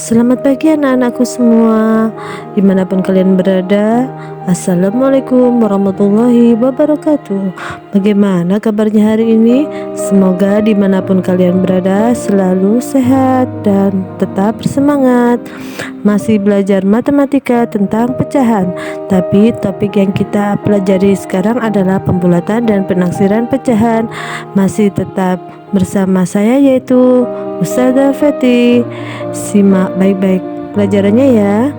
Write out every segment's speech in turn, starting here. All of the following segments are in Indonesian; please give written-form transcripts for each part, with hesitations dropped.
Selamat pagi anak-anakku semua, dimanapun kalian berada. Assalamualaikum warahmatullahi wabarakatuh. Bagaimana kabarnya hari ini? Semoga dimanapun kalian berada selalu sehat dan tetap bersemangat. Masih belajar matematika tentang pecahan, tapi topik yang kita pelajari sekarang adalah pembulatan dan penaksiran pecahan. Masih tetap bersama saya, yaitu Ustazah Feti. Simak baik-baik pelajarannya ya.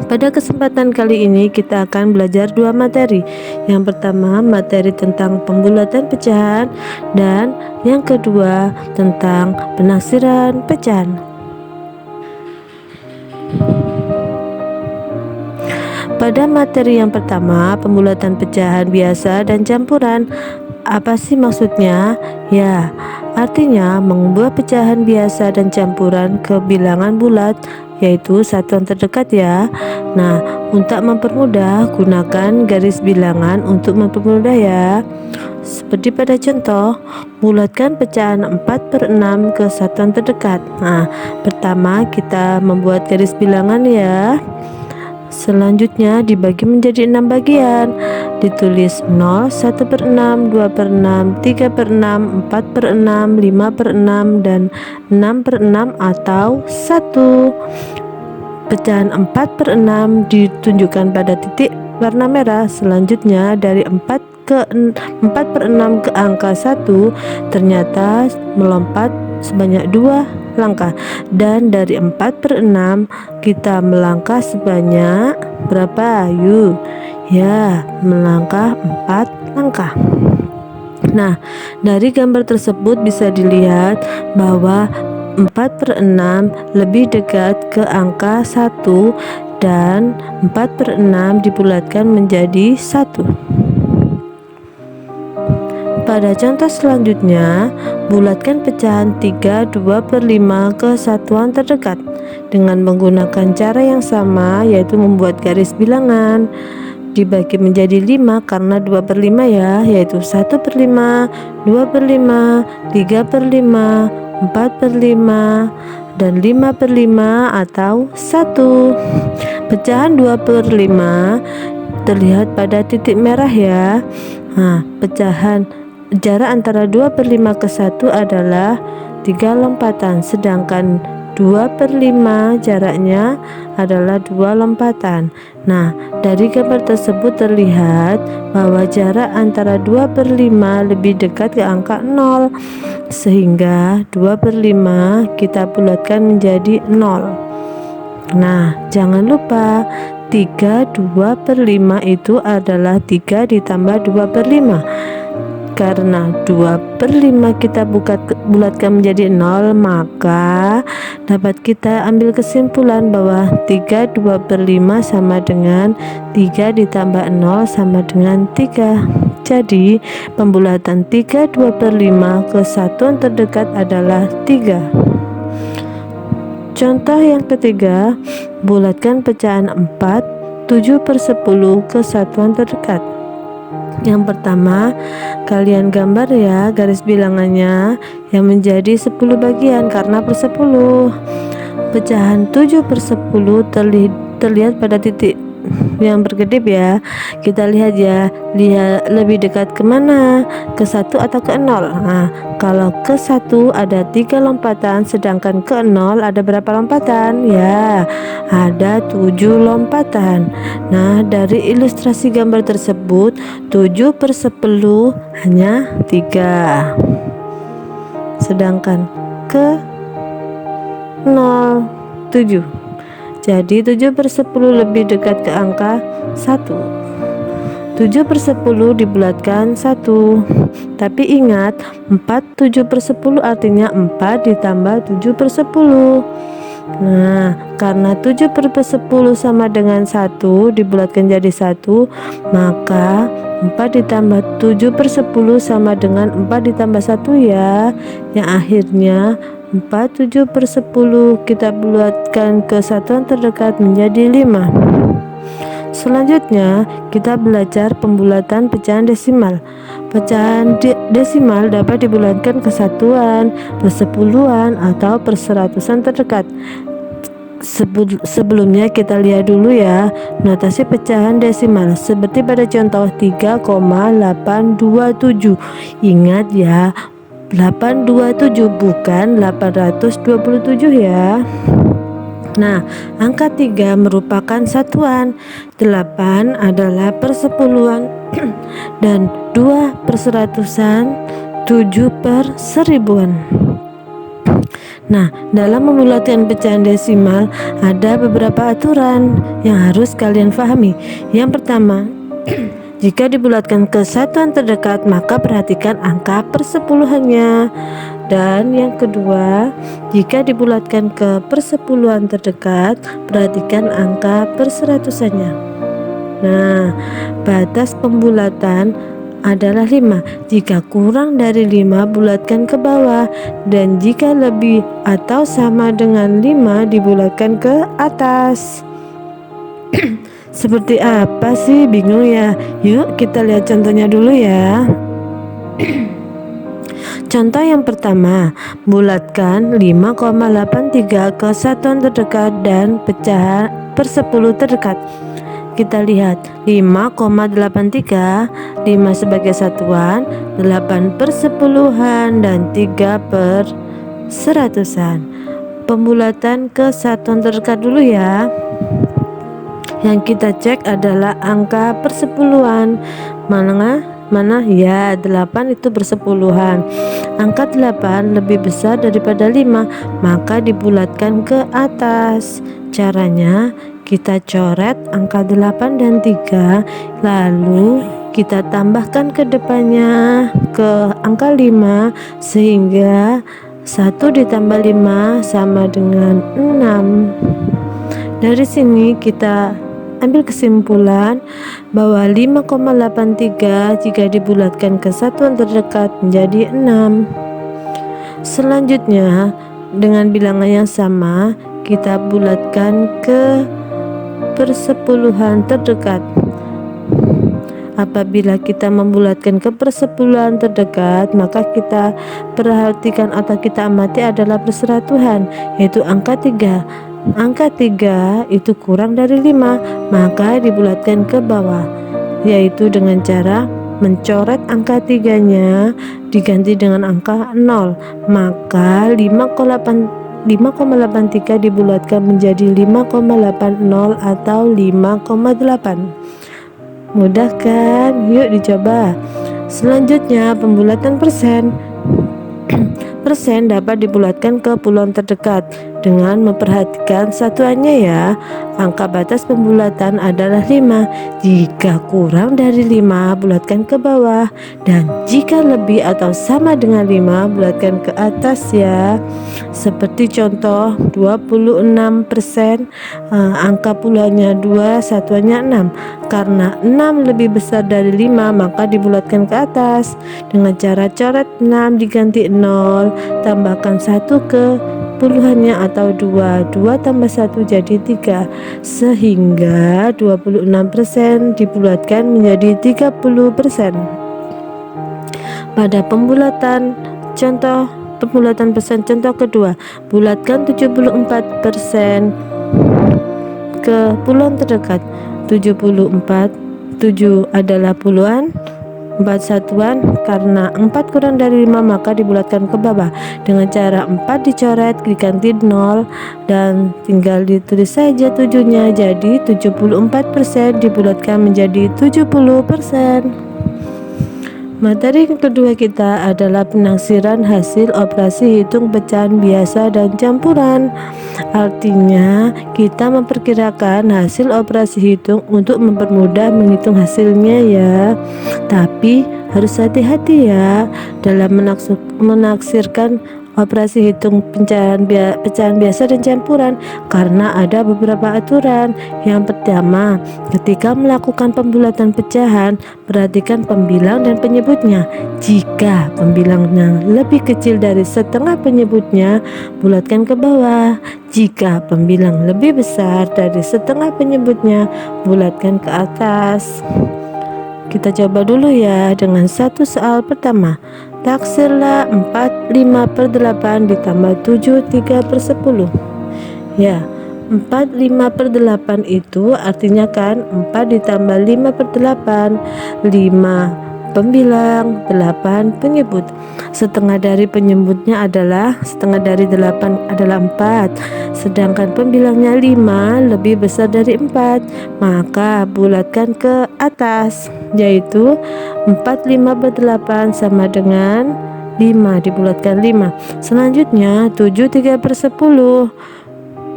Pada kesempatan kali ini kita akan belajar dua materi. Yang pertama materi tentang pembulatan pecahan, dan yang kedua tentang penaksiran pecahan. Pada materi yang pertama, pembulatan pecahan biasa dan campuran. Apa sih maksudnya? Ya, artinya mengubah pecahan biasa dan campuran ke bilangan bulat, yaitu satuan terdekat ya. Nah, untuk mempermudah, gunakan garis bilangan untuk mempermudah ya. Seperti pada contoh, bulatkan pecahan 4/6 ke satuan terdekat. Nah, pertama kita membuat garis bilangan ya. Selanjutnya dibagi menjadi 6 bagian. Ditulis 0, 1/6, 2/6, 3/6, 4/6, 5/6, dan 6/6 atau 1. Pecahan 4/6 ditunjukkan pada titik warna merah. Selanjutnya dari 4/6 ke angka 1 ternyata melompat sebanyak 2 langkah, dan dari 4/6 kita melangkah sebanyak berapa? Yuk ya, melangkah 4 langkah. Nah, dari gambar tersebut bisa dilihat bahwa 4/6 lebih dekat ke angka 1 dan 4/6 dibulatkan menjadi 1. Pada contoh selanjutnya, bulatkan pecahan 3 2/5 ke satuan terdekat dengan menggunakan cara yang sama, yaitu membuat garis bilangan. Dibagi menjadi 5 karena 2/5 ya, yaitu 1/5, 2/5, 3/5, 4/5, dan 5/5 atau 1. Pecahan 2/5 terlihat pada titik merah ya. Nah, pecahan jarak antara 2/5 ke 1 adalah 3 lompatan, sedangkan 2/5 jaraknya adalah 2 lompatan. Nah, dari gambar tersebut terlihat bahwa jarak antara 2/5 lebih dekat ke angka 0, sehingga 2/5 kita bulatkan menjadi 0. Nah, jangan lupa 3 2/5 itu adalah 3 ditambah 2/5. Karena 2/5 kita bulatkan menjadi 0, maka dapat kita ambil kesimpulan bahwa 3 2/5 sama dengan 3 ditambah 0 sama dengan 3. Jadi pembulatan 3 2/5 ke satuan terdekat adalah 3. Contoh yang ketiga, bulatkan pecahan 4 7/10 ke satuan terdekat. Yang pertama, kalian gambar ya garis bilangannya yang menjadi 10 bagian karena per 10. Pecahan 7/10 terlihat pada titik yang berkedip ya. Kita lihat ya, lebih dekat kemana? Ke 1 atau ke 0? Nah, kalau ke 1 ada 3 lompatan, sedangkan ke 0 ada berapa lompatan? Ya, ada 7 lompatan. Nah, dari ilustrasi gambar tersebut 7/10 hanya 3, sedangkan ke 0 7. Jadi 7/10 lebih dekat ke angka 1. 7/10 dibulatkan 1. Tapi ingat, 4 7/10 artinya 4 ditambah 7/10. Nah, karena 7/10 sama dengan 1 dibulatkan jadi 1, maka 4 ditambah 7/10 sama dengan 4 ditambah 1 ya, yang akhirnya 4 7/10 kita bulatkan ke satuan terdekat menjadi 5. Selanjutnya kita belajar pembulatan pecahan desimal. Pecahan desimal dapat dibulatkan ke satuan, persepuluhan, atau perseratusan terdekat. Sebelumnya kita lihat dulu ya notasi pecahan desimal seperti pada contoh 3,827. Ingat ya, 827 bukan 827 ya. Nah, angka 3 merupakan satuan, 8 adalah persepuluhan dan 2 perseratusan, 7 per seribuan. Nah, dalam membulatkan pecahan desimal ada beberapa aturan yang harus kalian pahami. Yang pertama, jika dibulatkan ke satuan terdekat maka perhatikan angka persepuluhannya. Dan yang kedua, jika dibulatkan ke persepuluhan terdekat perhatikan angka perseratusannya. Nah, batas pembulatan adalah 5. Jika kurang dari 5 bulatkan ke bawah, dan jika lebih atau sama dengan 5 dibulatkan ke atas. Seperti apa sih? Bingung ya? Yuk kita lihat contohnya dulu ya. Contoh yang pertama, bulatkan 5,83 ke satuan terdekat dan pecahan per 10 terdekat. Kita lihat 5,83, 5 sebagai satuan, 8 per sepuluhan, dan 3 per seratusan. Pembulatan ke satuan terdekat dulu ya. Yang kita cek adalah angka persepuluhan. Mana ya, 8 itu bersepuluhan. Angka 8 lebih besar daripada 5, maka dibulatkan ke atas. Caranya kita coret angka 8 dan 3, lalu kita tambahkan ke depannya ke angka 5 sehingga 1 ditambah 5 sama dengan 6. Dari sini kita ambil kesimpulan bahwa 5,83 jika dibulatkan ke satuan terdekat menjadi 6. Selanjutnya dengan bilangan yang sama kita bulatkan ke persepuluhan terdekat. Apabila kita membulatkan ke persepuluhan terdekat, maka kita perhatikan atau kita amati adalah perseratuhan, yaitu angka 3. Angka 3 itu kurang dari 5, maka dibulatkan ke bawah, yaitu dengan cara mencoret angka 3-nya diganti dengan angka 0, maka 5,83 dibulatkan menjadi 5,80 atau 5,8. Mudah kan? Yuk dicoba. Selanjutnya pembulatan persen. Persen dapat dibulatkan ke puluhan terdekat dengan memperhatikan satuannya ya. Angka batas pembulatan adalah 5. Jika kurang dari 5 bulatkan ke bawah, dan jika lebih atau sama dengan 5 bulatkan ke atas ya. Seperti contoh 26%, angka puluhannya 2, satuannya 6. Karena 6 lebih besar dari 5 maka dibulatkan ke atas dengan cara coret 6 diganti 0, tambahkan 1 ke puluhannya atau 2 tambah 1 jadi 3, sehingga 26% dibulatkan menjadi 30%. Pada pembulatan persen contoh kedua, bulatkan 74% ke puluhan terdekat. 74, 7 adalah puluhan, 4 satuan. Karena 4 kurang dari 5 maka dibulatkan ke bawah dengan cara 4 dicoret diganti 0 dan tinggal ditulis saja 7-nya, jadi 74% dibulatkan menjadi 70%. Materi kedua kita adalah penaksiran hasil operasi hitung pecahan biasa dan campuran. Artinya kita memperkirakan hasil operasi hitung untuk mempermudah menghitung hasilnya ya. Tapi harus hati-hati ya dalam menaksirkan operasi hitung pecahan biasa dan campuran, karena ada beberapa aturan. Yang pertama, ketika melakukan pembulatan pecahan, perhatikan pembilang dan penyebutnya. Jika pembilangnya lebih kecil dari setengah penyebutnya, bulatkan ke bawah. Jika pembilang lebih besar dari setengah penyebutnya, bulatkan ke atas. Kita coba dulu ya dengan satu soal pertama. Taksirlah 4, 5/8 ditambah 7, 3/10. Ya, 5/8 itu artinya kan 4 ditambah 5/8, 5 pembilang, 8 penyebut. Setengah dari penyebutnya adalah setengah dari 8 adalah 4, sedangkan pembilangnya 5 lebih besar dari 4, maka bulatkan ke atas, yaitu 4/5/8 sama dengan 5, dibulatkan 5. Selanjutnya 7/3/10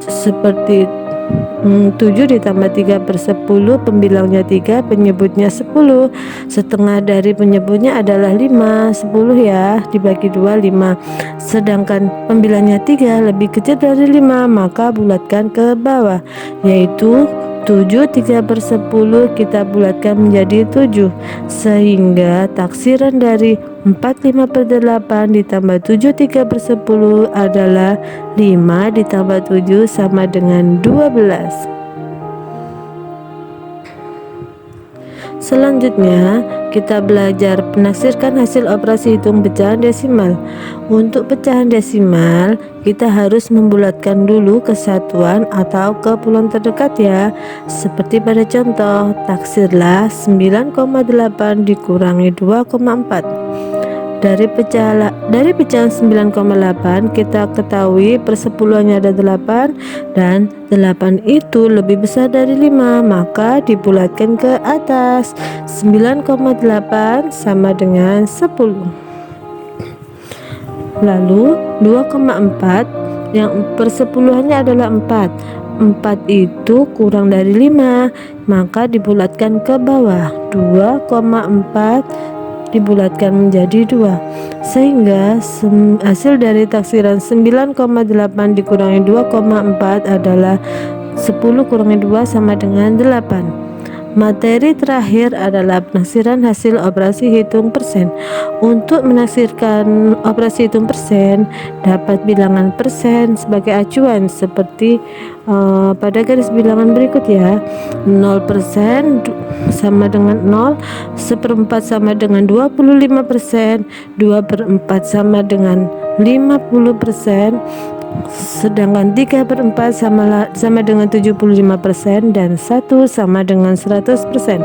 seperti 7 ditambah 3/10, pembilangnya 3, penyebutnya 10, setengah dari penyebutnya adalah 5, 10 ya, dibagi 2, 5, sedangkan pembilangnya 3 lebih kecil dari 5, maka bulatkan ke bawah, yaitu 7 3/10 kita bulatkan menjadi 7, sehingga taksiran dari 4/5/8 ditambah 7 3/10 adalah 5 ditambah 7 sama dengan 12. Selanjutnya, kita belajar menaksirkan hasil operasi hitung pecahan desimal. Untuk pecahan desimal, kita harus membulatkan dulu kesatuan atau ke puluhan terdekat ya. Seperti pada contoh, taksirlah 9,8 dikurangi 2,4. Dari pecahan 9,8 kita ketahui persepuluhannya ada 8 dan 8 itu lebih besar dari 5, maka dibulatkan ke atas. 9,8 sama dengan 10. Lalu 2,4 yang persepuluhannya adalah 4. 4 itu kurang dari 5, maka dibulatkan ke bawah. 2,4 dibulatkan menjadi 2, sehingga hasil dari taksiran 9,8 dikurangi 2,4 adalah 10 kurangi 2 sama dengan 8. Materi terakhir adalah penaksiran hasil operasi hitung persen. Untuk menaksirkan operasi hitung persen, dapat bilangan persen sebagai acuan seperti pada garis bilangan berikut ya. 0% sama dengan 0, 1/4 sama dengan 25%, 2/4 sama dengan 50%, sedangkan 3/4 sama dengan 75% dan 1 sama dengan 100%.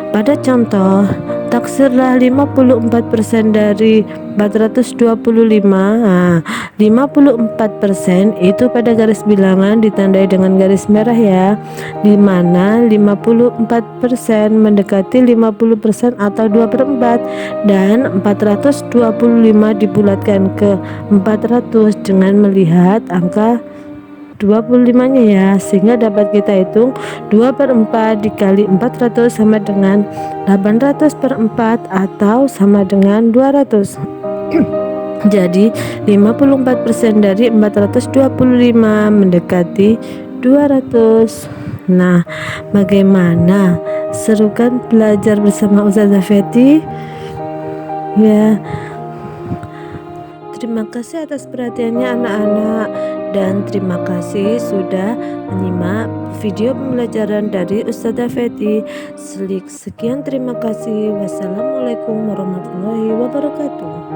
Pada contoh, taksirlah 54% dari 425. 54% itu pada garis bilangan ditandai dengan garis merah ya, di mana 54% mendekati 50% atau 2/4, dan 425 dibulatkan ke 400 dengan melihat angka 25-nya ya, sehingga dapat kita hitung 2/4 dikali 400 sama dengan 800/4 atau sama dengan 200. Jadi 54% dari 425 mendekati 200. Nah, bagaimana? Seru kan belajar bersama Ustazah Feti? Ya, terima kasih atas perhatiannya anak-anak, dan terima kasih sudah menyimak video pembelajaran dari Ustazah Feti. Sekian terima kasih. Wassalamualaikum warahmatullahi wabarakatuh.